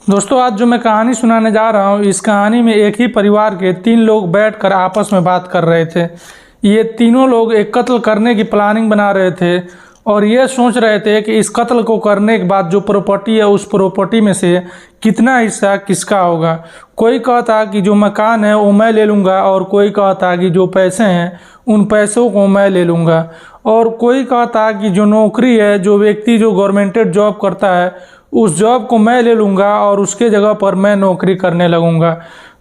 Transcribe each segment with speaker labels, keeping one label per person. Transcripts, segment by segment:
Speaker 1: दोस्तों आज जो मैं कहानी सुनाने जा रहा हूँ, इस कहानी में एक ही परिवार के 3 लोग बैठकर आपस में बात कर रहे थे। ये तीनों लोग एक कत्ल करने की प्लानिंग बना रहे थे और ये सोच रहे थे कि इस कत्ल को करने के बाद जो प्रॉपर्टी है उस प्रॉपर्टी में से कितना हिस्सा किसका होगा। कोई कहता कि जो मकान है वो मैं ले लूँगा और कोई कहता कि जो पैसे हैं उन पैसों को मैं ले लूँगा और कोई कहता कि जो नौकरी है, जो व्यक्ति जो गवर्नमेंटेड जॉब करता है उस जॉब को मैं ले लूँगा और उसके जगह पर मैं नौकरी करने लगूँगा।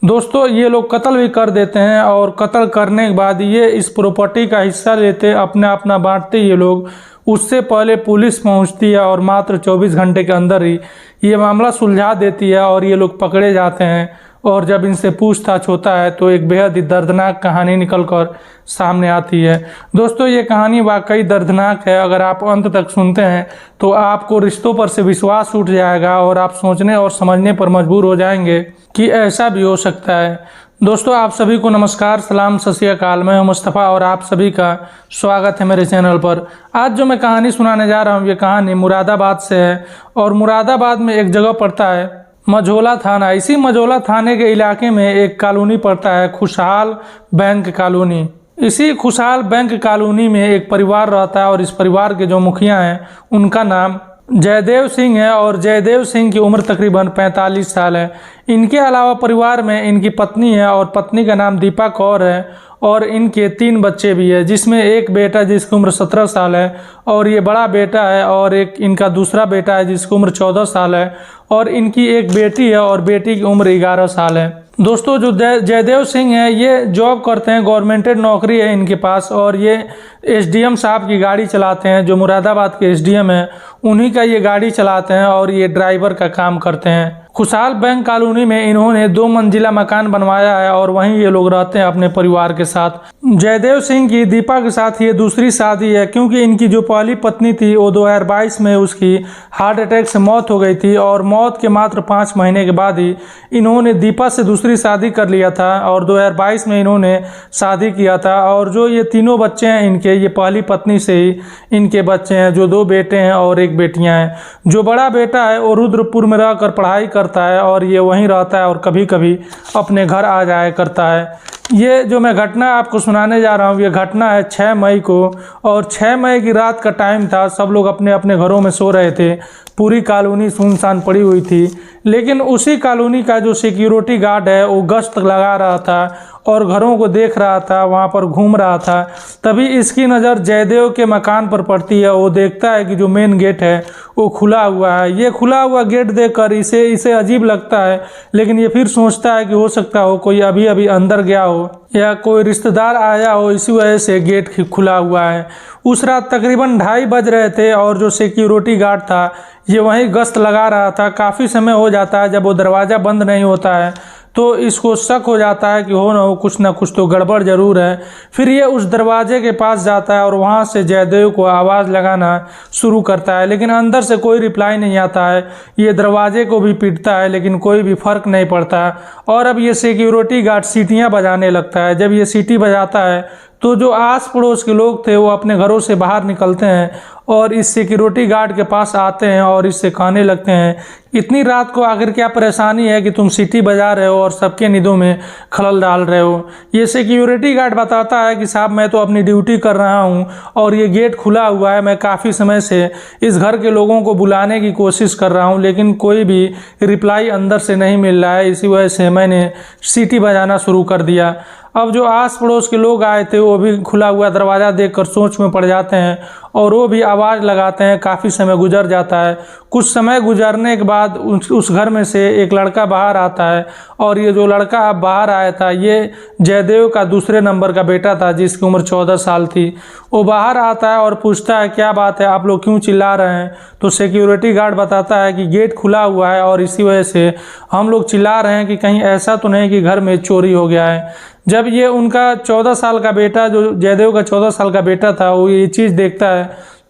Speaker 1: दोस्तों ये लोग कत्ल भी कर देते हैं और कत्ल करने के बाद ये इस प्रॉपर्टी का हिस्सा लेते अपना अपना बांटते ये लोग। उससे पहले पुलिस पहुंचती है और मात्र 24 घंटे के अंदर ही ये मामला सुलझा देती है और ये लोग पकड़े जाते हैं। और जब इनसे पूछताछ होता है तो एक बेहद ही दर्दनाक कहानी निकलकर सामने आती है। दोस्तों ये कहानी वाकई दर्दनाक है। अगर आप अंत तक सुनते हैं तो आपको रिश्तों पर से विश्वास उठ जाएगा और आप सोचने और समझने पर मजबूर हो जाएंगे कि ऐसा भी हो सकता है। दोस्तों आप सभी को नमस्कार, सलाम, सत श्री अकाल। मैं हूं मुस्तफ़ा और आप सभी का स्वागत है मेरे चैनल पर। आज जो मैं कहानी सुनाने जा रहा हूं ये कहानी मुरादाबाद से है और मुरादाबाद में एक जगह पड़ता है मझोला थाना। इसी मझोला थाने के इलाके में एक कॉलोनी पड़ता है, खुशहाल बैंक कॉलोनी। इसी खुशहाल बैंक कॉलोनी में एक परिवार रहता है और इस परिवार के जो मुखिया हैं उनका नाम जयदेव सिंह है और जयदेव सिंह की उम्र तकरीबन 45 साल है। इनके अलावा परिवार में इनकी पत्नी है और पत्नी का नाम दीपा कौर है और इनके 3 बच्चे भी है, जिसमें एक बेटा जिसकी उम्र 17 साल है और ये बड़ा बेटा है और एक इनका दूसरा बेटा है जिसकी उम्र 14 साल है और इनकी एक बेटी है और बेटी की उम्र 11 साल है। दोस्तों जो जयदेव सिंह है ये जॉब करते हैं, गवर्नमेंटेड नौकरी है इनके पास और ये एसडीएम साहब की गाड़ी चलाते हैं। जो मुरादाबाद के एसडीएम है उन्हीं का ये गाड़ी चलाते हैं और ये ड्राइवर का काम करते हैं। खुशहाल बैंक कॉलोनी में इन्होंने 2 मंजिला मकान बनवाया है और वहीं ये लोग रहते हैं अपने परिवार के साथ। जयदेव सिंह की दीपा के साथ ये दूसरी शादी है, क्योंकि इनकी जो पहली पत्नी थी वो 2022 में उसकी हार्ट अटैक से मौत हो गई थी और मौत के मात्र 5 महीने के बाद ही इन्होंने दीपा से दूसरी शादी कर लिया था और 2022 में इन्होंने शादी किया था। और जो ये तीनों बच्चे हैं इनके, ये पहली पत्नी से ही इनके बच्चे हैं, जो 2 बेटे हैं और 1 बेटियां हैं। जो बड़ा बेटा है वो रुद्रपुर में रहकर पढ़ाई करता है और ये वहीं रहता है और कभी कभी अपने घर आ जाया करता है। ये जो मैं घटना आपको सुनाने जा रहा हूँ ये घटना है 6 मई को और 6 मई की रात का टाइम था। सब लोग अपने अपने घरों में सो रहे थे, पूरी कॉलोनी सुनसान पड़ी हुई थी। लेकिन उसी कॉलोनी का जो सिक्योरिटी गार्ड है वो गश्त लगा रहा था और घरों को देख रहा था, वहाँ पर घूम रहा था। तभी इसकी नज़र जयदेव के मकान पर पड़ती है। वो देखता है कि जो मेन गेट है वो खुला हुआ है। ये खुला हुआ गेट देखकर इसे अजीब लगता है, लेकिन ये फिर सोचता है कि हो सकता हो कोई अभी अभी अंदर गया हो या कोई रिश्तेदार आया हो, इसी वजह से गेट खुला हुआ है। उस रात तकरीबन 2:30 बज रहे थे और जो सिक्योरिटी गार्ड था ये वहीं गश्त लगा रहा था। काफ़ी समय हो जाता है, जब वो दरवाज़ा बंद नहीं होता है तो इसको शक हो जाता है कि हो ना हो कुछ ना कुछ तो गड़बड़ ज़रूर है। फिर ये उस दरवाजे के पास जाता है और वहाँ से जयदेव को आवाज़ लगाना शुरू करता है, लेकिन अंदर से कोई रिप्लाई नहीं आता है। ये दरवाजे को भी पीटता है लेकिन कोई भी फ़र्क नहीं पड़ता। और अब ये सिक्योरिटी गार्ड सीटियाँ बजाने लगता है। जब ये सीटी बजाता है तो जो आस पड़ोस के लोग थे वो अपने घरों से बाहर निकलते हैं और इस सिक्योरिटी गार्ड के पास आते हैं और इससे कहने लगते हैं, इतनी रात को आखिर क्या परेशानी है कि तुम सीटी बजा रहे हो और सबके नींदों में खलल डाल रहे हो। ये सिक्योरिटी गार्ड बताता है कि साहब मैं तो अपनी ड्यूटी कर रहा हूँ और ये गेट खुला हुआ है। मैं काफ़ी समय से इस घर के लोगों को बुलाने की कोशिश कर रहा हूँ लेकिन कोई भी रिप्लाई अंदर से नहीं मिल रहा है, इसी वजह से मैंने सीटी बजाना शुरू कर दिया। अब जो आस पड़ोस के लोग आए थे वो भी खुला हुआ दरवाज़ा देखकर सोच में पड़ जाते हैं और वो भी आवाज़ लगाते हैं। काफ़ी समय गुजर जाता है। कुछ समय गुजरने के बाद उस घर में से एक लड़का बाहर आता है और ये जो लड़का अब बाहर आया था ये जयदेव का दूसरे नंबर का बेटा था जिसकी उम्र 14 साल थी। वो बाहर आता है और पूछता है, क्या बात है, आप लोग क्यों चिल्ला रहे हैं? तो सिक्योरिटी गार्ड बताता है कि गेट खुला हुआ है और इसी वजह से हम लोग चिल्ला रहे हैं कि कहीं ऐसा तो नहीं कि घर में चोरी हो गया है। जब ये उनका 14 साल का बेटा, जो जयदेव का 14 साल का बेटा था, वो ये चीज़ देखता है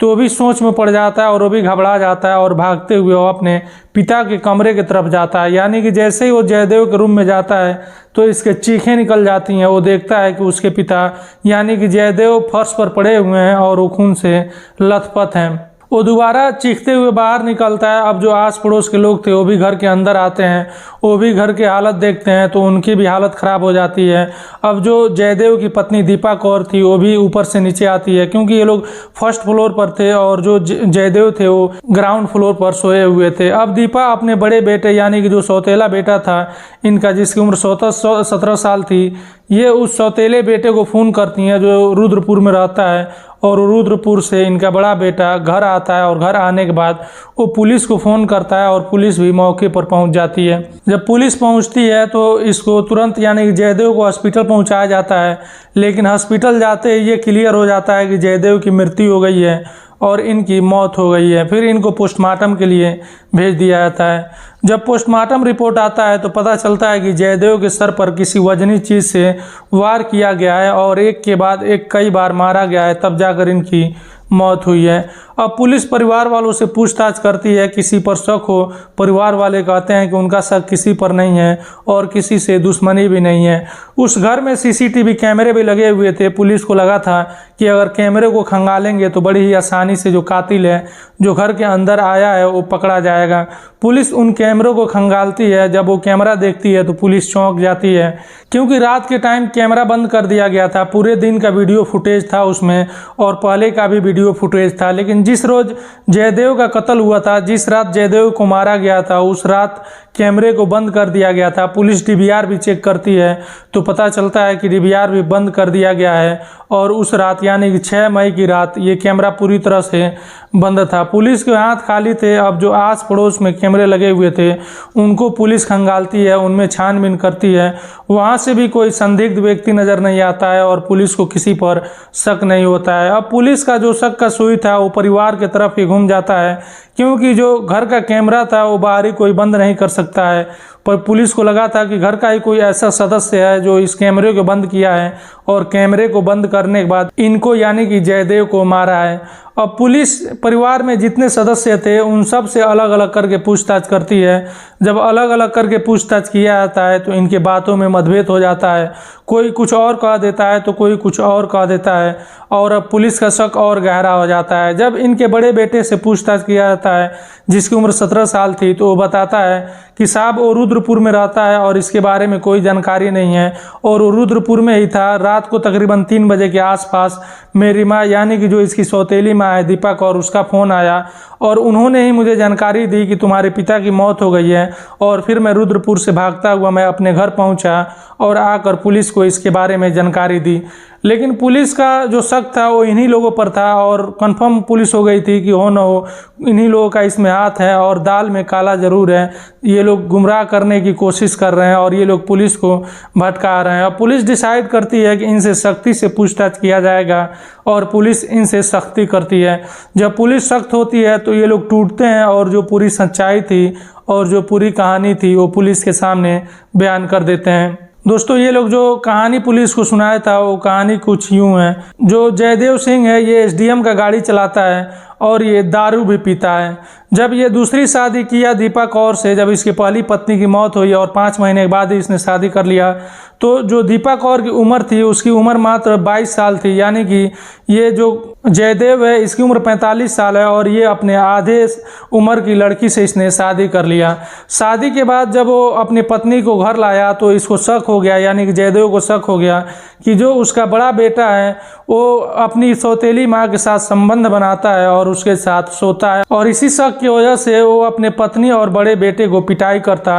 Speaker 1: तो वो भी सोच में पड़ जाता है और वो भी घबरा जाता है और भागते हुए वो अपने पिता के कमरे की तरफ जाता है। यानी कि जैसे ही वो जयदेव के रूम में जाता है तो इसके चीखें निकल जाती हैं। वो देखता है कि उसके पिता यानी कि जयदेव फर्श पर पड़े हुए हैं और वो खून से लथपथ हैं। वो दोबारा चीखते हुए बाहर निकलता है। अब जो आस पड़ोस के लोग थे वो भी घर के अंदर आते हैं, वो भी घर की हालत देखते हैं तो उनकी भी हालत ख़राब हो जाती है। अब जो जयदेव की पत्नी दीपा कौर थी वो भी ऊपर से नीचे आती है, क्योंकि ये लोग फर्स्ट फ्लोर पर थे और जो जयदेव थे वो ग्राउंड फ्लोर पर सोए हुए थे। अब दीपा अपने बड़े बेटे यानी कि जो सौतेला बेटा था इनका, जिसकी उम्र 17 साल थी, ये उस सौतेले बेटे को फ़ोन करती हैं जो रुद्रपुर में रहता है। और रुद्रपुर से इनका बड़ा बेटा घर आता है और घर आने के बाद वो पुलिस को फ़ोन करता है और पुलिस भी मौके पर पहुंच जाती है। जब पुलिस पहुंचती है तो इसको तुरंत यानी कि जयदेव को हॉस्पिटल पहुंचाया जाता है, लेकिन हॉस्पिटल जाते ही ये क्लियर हो जाता है कि जयदेव की मृत्यु हो गई है और इनकी मौत हो गई है। फिर इनको पोस्टमार्टम के लिए भेज दिया जाता है। जब पोस्टमार्टम रिपोर्ट आता है तो पता चलता है कि जयदेव के सर पर किसी वजनी चीज़ से वार किया गया है और एक के बाद एक कई बार मारा गया है, तब जाकर इनकी मौत हुई है। अब पुलिस परिवार वालों से पूछताछ करती है, किसी पर शक हो, परिवार वाले कहते हैं कि उनका शक किसी पर नहीं है और किसी से दुश्मनी भी नहीं है। उस घर में सीसीटीवी कैमरे भी लगे हुए थे। पुलिस को लगा था कि अगर कैमरे को खंगालेंगे तो बड़ी ही आसानी से जो कातिल है, जो घर के अंदर आया है, वो पकड़ा जाएगा। पुलिस उन कैमरों को खंगालती है। जब वो कैमरा देखती है तो पुलिस चौंक जाती है, क्योंकि रात के टाइम कैमरा बंद कर दिया गया था। पूरे दिन का वीडियो फुटेज था उसमें और पहले का भी वीडियो फुटेज था, लेकिन जिस रोज जयदेव का कत्ल हुआ था, जिस रात जयदेव को मारा गया था, उस रात कैमरे को बंद कर दिया गया था। पुलिस डीवीआर भी चेक करती है तो पता चलता है कि डीवीआर भी बंद कर दिया गया है और उस रात यानी कि 6 मई की रात ये कैमरा पूरी तरह से बंद था। पुलिस के हाथ खाली थे। अब जो आस पड़ोस में कैमरे लगे हुए थे उनको पुलिस खंगालती है, उनमें छानबीन करती है। वहाँ से भी कोई संदिग्ध व्यक्ति नज़र नहीं आता है और पुलिस को किसी पर शक नहीं होता है। अब पुलिस का जो शक का सुई था वो परिवार की तरफ ही घूम जाता है, क्योंकि जो घर का कैमरा था वो बाहरी कोई बंद नहीं कर सकता है। पर पुलिस को लगा था कि घर का ही कोई ऐसा सदस्य है जो इस कैमरे को बंद किया है और कैमरे को बंद करने के बाद इनको यानी कि जयदेव को मारा है। अब पुलिस परिवार में जितने सदस्य थे उन सब से अलग अलग करके पूछताछ करती है। जब अलग अलग करके पूछताछ किया जाता है तो इनके बातों में मतभेद हो जाता है। कोई कुछ और कह देता है तो कोई कुछ और कह देता है और अब पुलिस का शक और गहरा हो जाता है। जब इनके बड़े बेटे से पूछताछ किया जाता है, जिसकी उम्र 17 साल थी, तो वो बताता है कि साहब वो रुद्रपुर में रहता है और इसके बारे में कोई जानकारी नहीं है और वो रुद्रपुर में ही था। रात को तकरीबन 3 बजे के आसपास मेरी माँ यानी कि जो इसकी सौतेली माँ है दीपा कौर, उसका फ़ोन आया और उन्होंने ही मुझे जानकारी दी कि तुम्हारे पिता की मौत हो गई है। और फिर मैं रुद्रपुर से भागता हुआ मैं अपने घर पहुंचा और आकर पुलिस को इसके बारे में जानकारी दी। लेकिन पुलिस का जो शक था वो इन्हीं लोगों पर था और कंफर्म पुलिस हो गई थी कि हो न हो इन्हीं लोगों का इसमें हाथ है और दाल में काला ज़रूर है। ये लोग गुमराह करने की कोशिश कर रहे हैं और ये लोग पुलिस को भटका रहे हैं। और पुलिस डिसाइड करती है कि इनसे सख्ती से पूछताछ किया जाएगा और पुलिस इनसे सख्ती करती है। जब पुलिस सख्त होती है तो ये लोग टूटते हैं और जो पूरी सच्चाई थी और जो पूरी कहानी थी वो पुलिस के सामने बयान कर देते हैं। दोस्तों, ये लोग जो कहानी पुलिस को सुनाया था वो कहानी कुछ यूँ है। जो जयदेव सिंह है ये एसडीएम का गाड़ी चलाता है और ये दारू भी पीता है। जब ये दूसरी शादी किया दीपा कौर से, जब इसकी पहली पत्नी की मौत हुई और 5 महीने के बाद ही इसने शादी कर लिया, तो जो दीपा कौर की उम्र थी उसकी उम्र मात्र 22 साल थी। यानी कि ये जो जयदेव है इसकी उम्र 45 साल है और ये अपने आधे उम्र की लड़की से इसने शादी कर लिया। शादी के बाद जब वो अपनी पत्नी को घर लाया तो इसको शक हो गया, यानी कि जयदेव को शक हो गया कि जो उसका बड़ा बेटा है वो अपनी सौतेली माँ के साथ संबंध बनाता है और उसके साथ सोता है। और इसी शक की वजह से वो अपने पत्नी और बड़े बेटे को पिटाई करता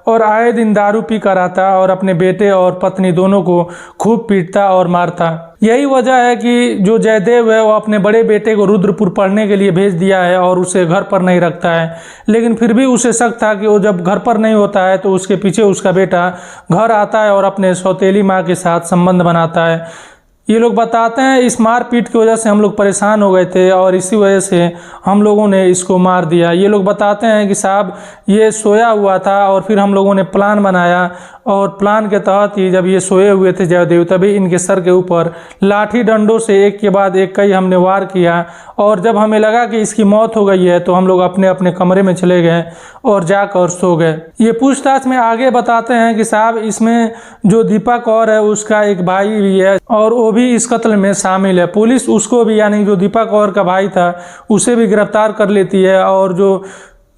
Speaker 1: और आए दिन दारू पी कर आता और अपने बेटे और पत्नी दोनों को खूब पीटता और मारता। यही वजह है कि जो जयदेव है वो अपने बड़े बेटे को रुद्रपुर पढ़ने के लिए भेज दिया है और उसे घर पर नहीं रखता है। लेकिन फिर भी उसे शक था कि वो जब घर पर नहीं होता है तो उसके पीछे उसका बेटा घर आता है और अपने सौतेली माँ के साथ संबंध बनाता है। ये लोग बताते हैं इस मारपीट की वजह से हम लोग परेशान हो गए थे और इसी वजह से हम लोगों ने इसको मार दिया। ये लोग बताते हैं कि साहब ये सोया हुआ था और फिर हम लोगों ने प्लान बनाया और प्लान के तहत ही जब ये सोए हुए थे जयदेव, तभी इनके सर के ऊपर लाठी डंडों से एक के बाद एक कई हमने वार किया और जब हमें लगा कि इसकी मौत हो गई है तो हम लोग अपने अपने कमरे में चले गए और जाकर सो गए। ये पूछताछ में आगे बताते हैं कि साहब इसमें जो दीपा कौर है उसका एक भाई भी है और वो वो भी इस कत्ल में शामिल है। पुलिस उसको भी, यानी जो दीपा कौर का भाई था, उसे भी गिरफ्तार कर लेती है और जो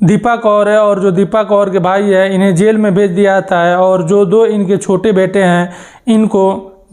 Speaker 1: दीपा कौर है और जो दीपा कौर के भाई है, इन्हें जेल में भेज दिया जाता है और जो दो इनके छोटे बेटे हैं, इनको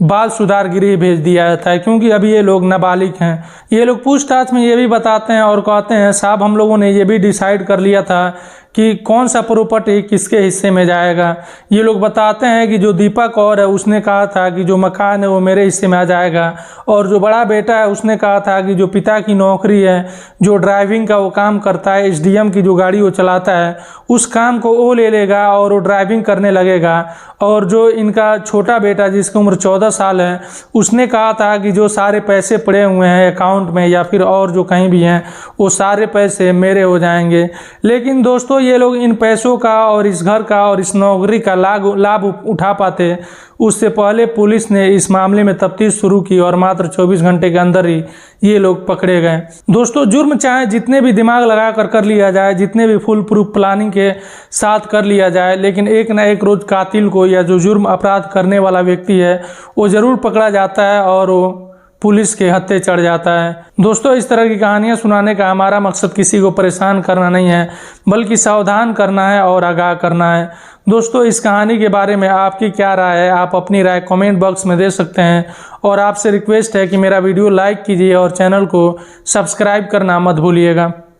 Speaker 1: बाल सुधार गृह भेज दिया जाता है, क्योंकि अभी ये लोग नाबालिग हैं। ये लोग पूछताछ में ये भी बताते हैं और कहते हैं, साहब हम लोगों ने ये भी डिसाइड कर लिया था कि कौन सा प्रॉपर्टी किसके हिस्से में जाएगा। ये लोग बताते हैं कि जो दीपा कौर है उसने कहा था कि जो मकान है वो मेरे हिस्से में आ जाएगा, और जो बड़ा बेटा है उसने कहा था कि जो पिता की नौकरी है, जो ड्राइविंग का वो काम करता है, SDM की जो गाड़ी वो चलाता है, उस काम को वो ले लेगा और वो ड्राइविंग करने लगेगा। और जो इनका छोटा बेटा जिसकी उम्र 14 साल है, उसने कहा था कि जो सारे पैसे पड़े हुए हैं अकाउंट में या फिर और जो कहीं भी हैं, वो सारे पैसे मेरे हो जाएंगे। लेकिन दोस्तों, ये लोग इन पैसों का और इस घर का और इस नौकरी का लाभ उठा पाते, उससे पहले पुलिस ने इस मामले में तफ्तीश शुरू की और मात्र 24 घंटे के अंदर ही ये लोग पकड़े गए। दोस्तों, जुर्म चाहे जितने भी दिमाग लगा कर लिया जाए, जितने भी फुल प्रूफ प्लानिंग के साथ कर लिया जाए, लेकिन एक ना एक रोज कातिल को या जो जुर्म अपराध करने वाला व्यक्ति है वो ज़रूर पकड़ा जाता है और वो पुलिस के हत्थे चढ़ जाता है। दोस्तों, इस तरह की कहानियां सुनाने का हमारा मकसद किसी को परेशान करना नहीं है, बल्कि सावधान करना है और आगाह करना है। दोस्तों, इस कहानी के बारे में आपकी क्या राय है? आप अपनी राय कमेंट बॉक्स में दे सकते हैं, और आपसे रिक्वेस्ट है कि मेरा वीडियो लाइक कीजिए और चैनल को सब्सक्राइब करना मत भूलिएगा।